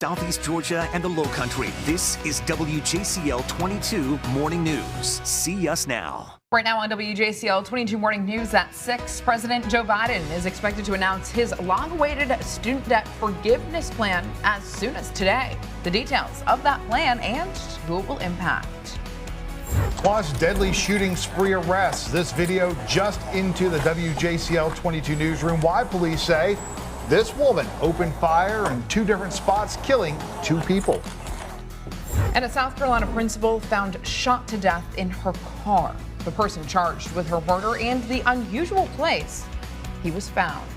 Southeast Georgia and the Low Country. This is WJCL 22 Morning News. See us now. Right now on WJCL 22 Morning News at 6, President Joe Biden is expected to announce his long-awaited student debt forgiveness plan as soon as today. The details of that plan and who it will impact. Plus, deadly shooting spree arrests. This video just into the WJCL 22 newsroom. Why police say this woman opened fire in 2 different spots, killing 2 people. And a South Carolina principal found shot to death in her car. The person charged with her murder and the unusual place he was found.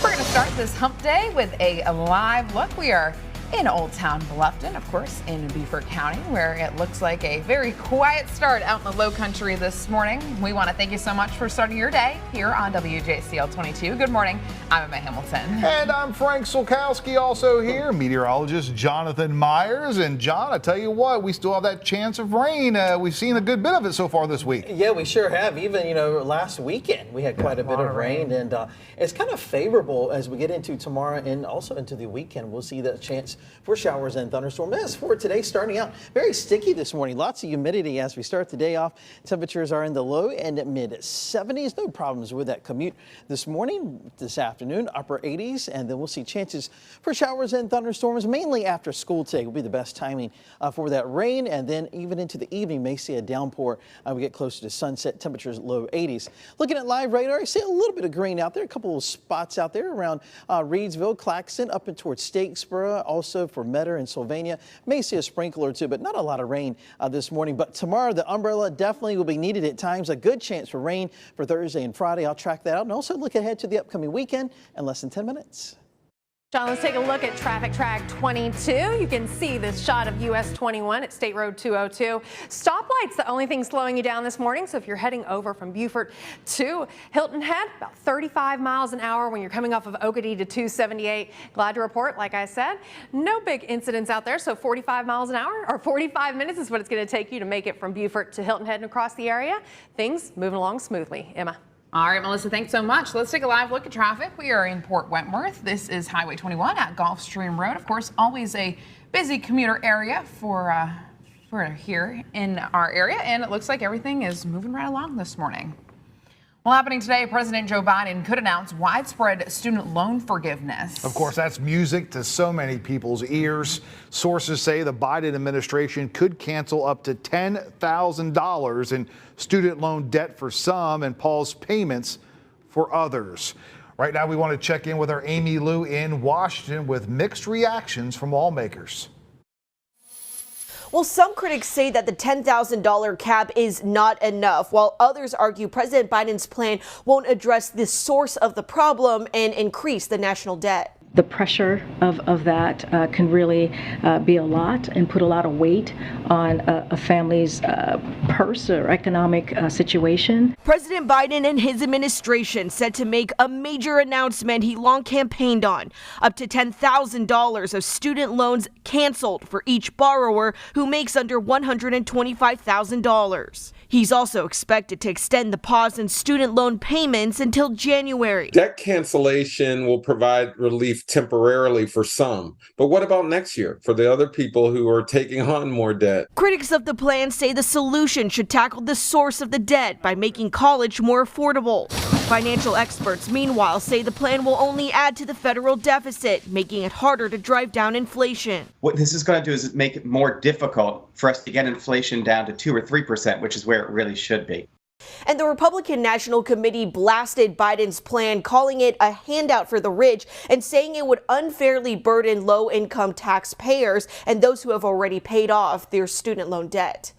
We're going to start this hump day with a live look. We are in Old Town Bluffton, of course, in Beaufort County, where it looks like a very quiet start out in the Low Country this morning. We want to thank you so much for starting your day here on WJCL 22. Good morning. I'm Emma Hamilton. And I'm Frank Sulkowski, also here. Meteorologist Jonathan Myers. And John, I tell you what, we still have that chance of rain. We've seen a good bit of it so far this week. Yeah, we sure have. Even, last weekend we had quite a bit of rain. And it's kind of favorable as we get into tomorrow and also into the weekend. We'll see that chance for showers and thunderstorms. As for today, starting out very sticky this morning. Lots of humidity as we start the day off. Temperatures are in the low and mid 70s. No problems with that commute this morning, this afternoon, upper 80s. And then we'll see chances for showers and thunderstorms, mainly after school today will be the best timing for that rain. And then even into the evening, may see a downpour. We get closer to sunset, temperatures low 80s. Looking at live radar, I see a little bit of green out there. A couple of spots out there around Reedsville, Claxton, up and towards Statesboro. Also for Metter and Sylvania, may see a sprinkle or 2, but not a lot of rain this morning. But tomorrow, the umbrella definitely will be needed at times. A good chance for rain for Thursday and Friday. I'll track that out and also look ahead to the upcoming weekend in less than 10 minutes. John, let's take a look at traffic track 22. You can see this shot of US 21 at State Road 202. Stoplights, the only thing slowing you down this morning. So if you're heading over from Beaufort to Hilton Head, about 35 miles an hour when you're coming off of Okatee to 278. Glad to report, like I said, no big incidents out there. So 45 miles an hour or 45 minutes is what it's going to take you to make it from Beaufort to Hilton Head and across the area. Things moving along smoothly. Emma. All right, Melissa, thanks so much. Let's take a live look at traffic. We are in Port Wentworth. This is Highway 21 at Gulfstream Road. Of course, always a busy commuter area for here in our area, and it looks like everything is moving right along this morning. Well, happening today, President Joe Biden could announce widespread student loan forgiveness. Of course, that's music to so many people's ears. Sources say the Biden administration could cancel up to $10,000 in student loan debt for some and pause payments for others. Right now, we want to check in with our Amy Lou in Washington with mixed reactions from lawmakers. Well, some critics say that the $10,000 cap is not enough, while others argue President Biden's plan won't address the source of the problem and increase the national debt. The pressure of that can really be a lot and put a lot of weight on a family's purse or economic situation. President Biden and his administration set to make a major announcement he long campaigned on. Up to $10,000 of student loans canceled for each borrower who makes under $125,000. He's also expected to extend the pause in student loan payments until January. Debt cancellation will provide relief temporarily for some. But what about next year for the other people who are taking on more debt? Critics of the plan say the solution should tackle the source of the debt by making college more affordable. Financial experts, meanwhile, say the plan will only add to the federal deficit, making it harder to drive down inflation. What this is going to do is make it more difficult for us to get inflation down to 2 or 3%, which is where it really should be. And the Republican National Committee blasted Biden's plan, calling it a handout for the rich and saying it would unfairly burden low-income taxpayers and those who have already paid off their student loan debt.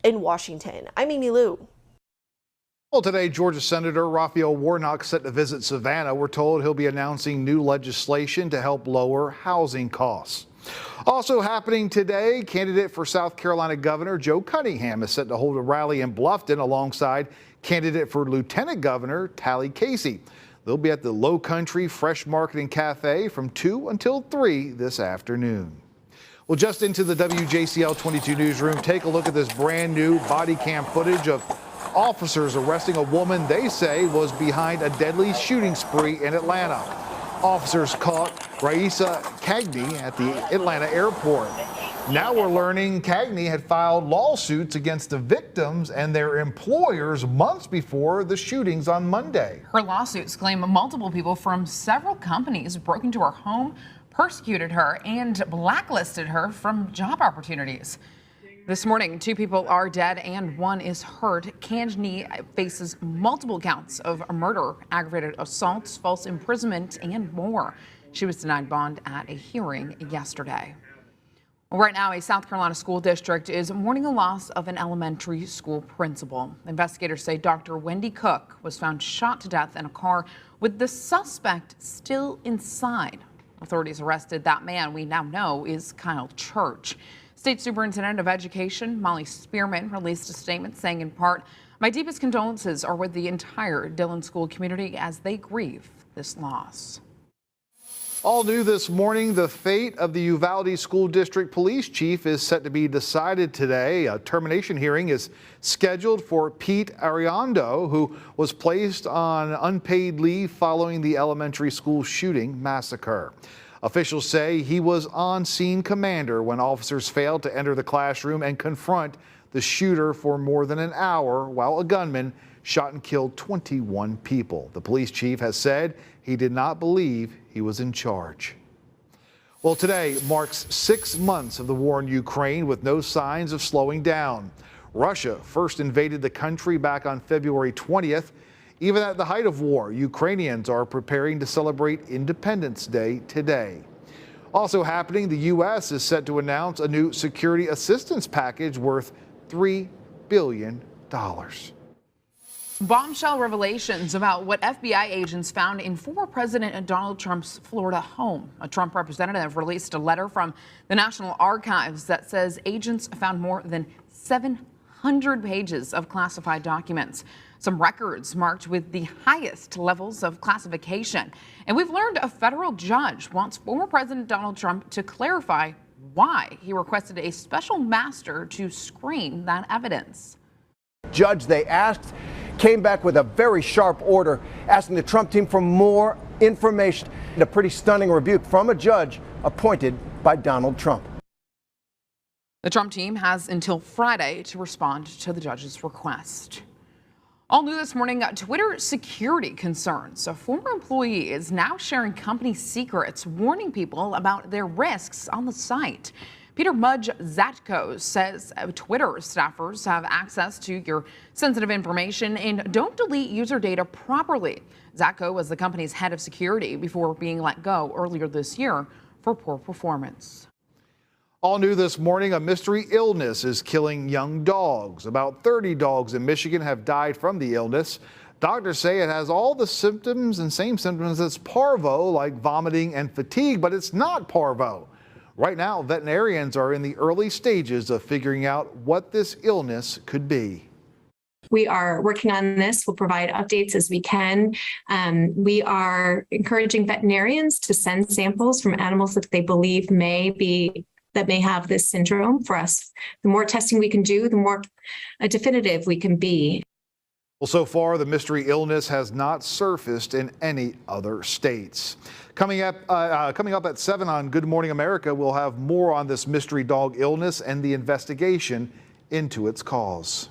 In Washington, I'm Amy Lou. Well, today, Georgia Senator Raphael Warnock set to visit Savannah. We're told he'll be announcing new legislation to help lower housing costs. Also happening today, candidate for South Carolina Governor Joe Cunningham is set to hold a rally in Bluffton alongside candidate for Lieutenant Governor Tally Casey. They'll be at the Low Country Fresh Market and Cafe from 2 until 3 this afternoon. Well, just into the WJCL 22 newsroom, take a look at this brand new body cam footage of officers arresting a woman they say was behind a deadly shooting spree in Atlanta. Officers caught Raisa Cagney at the Atlanta airport. Now we're learning Cagney had filed lawsuits against the victims and their employers months before the shootings on Monday. Her lawsuits claim multiple people from several companies broke into her home, persecuted her, and blacklisted her from job opportunities. This morning, 2 people are dead and 1 is hurt. Cagney faces multiple counts of murder, aggravated assaults, false imprisonment, and more. She was denied bond at a hearing yesterday. Right now, a South Carolina school district is mourning the loss of an elementary school principal. Investigators say Dr. Wendy Cook was found shot to death in a car with the suspect still inside. Authorities arrested that man we now know is Kyle Church. State Superintendent of Education Molly Spearman released a statement saying in part, "My deepest condolences are with the entire Dillon school community as they grieve this loss." All new this morning, the fate of the Uvalde School District Police Chief is set to be decided today. A termination hearing is scheduled for Pete Ariondo, who was placed on unpaid leave following the elementary school shooting massacre. Officials say he was on-scene commander when officers failed to enter the classroom and confront the shooter for more than an hour while a gunman shot and killed 21 people. The police chief has said he did not believe he was in charge. Well, today marks 6 months of the war in Ukraine with no signs of slowing down. Russia first invaded the country back on February 20th. Even at the height of war, Ukrainians are preparing to celebrate Independence Day today. Also happening, the U.S. is set to announce a new security assistance package worth $3 billion. Bombshell revelations about what FBI agents found in former President Donald Trump's Florida home. A Trump representative released a letter from the National Archives that says agents found more than 700 pages of classified documents. Some records marked with the highest levels of classification. And we've learned a federal judge wants former President Donald Trump to clarify why he requested a special master to screen that evidence. Judge they asked came back with a very sharp order asking the Trump team for more information. A pretty stunning rebuke from a judge appointed by Donald Trump. The Trump team has until Friday to respond to the judge's request. All new this morning, Twitter security concerns. A former employee is now sharing company secrets, warning people about their risks on the site. Peter Mudge Zatko says Twitter staffers have access to your sensitive information and don't delete user data properly. Zatko was the company's head of security before being let go earlier this year for poor performance. All new this morning, a mystery illness is killing young dogs. About 30 dogs in Michigan have died from the illness. Doctors say it has all the symptoms and same symptoms as parvo, like vomiting and fatigue, but it's not parvo. Right now, veterinarians are in the early stages of figuring out what this illness could be. We are working on this. We'll provide updates as we can. We are encouraging veterinarians to send samples from animals that they believe may have this syndrome for us. The more testing we can do, the more definitive we can be. Well, so far, the mystery illness has not surfaced in any other states. Coming up at 7 on Good Morning America, we'll have more on this mystery dog illness and the investigation into its cause.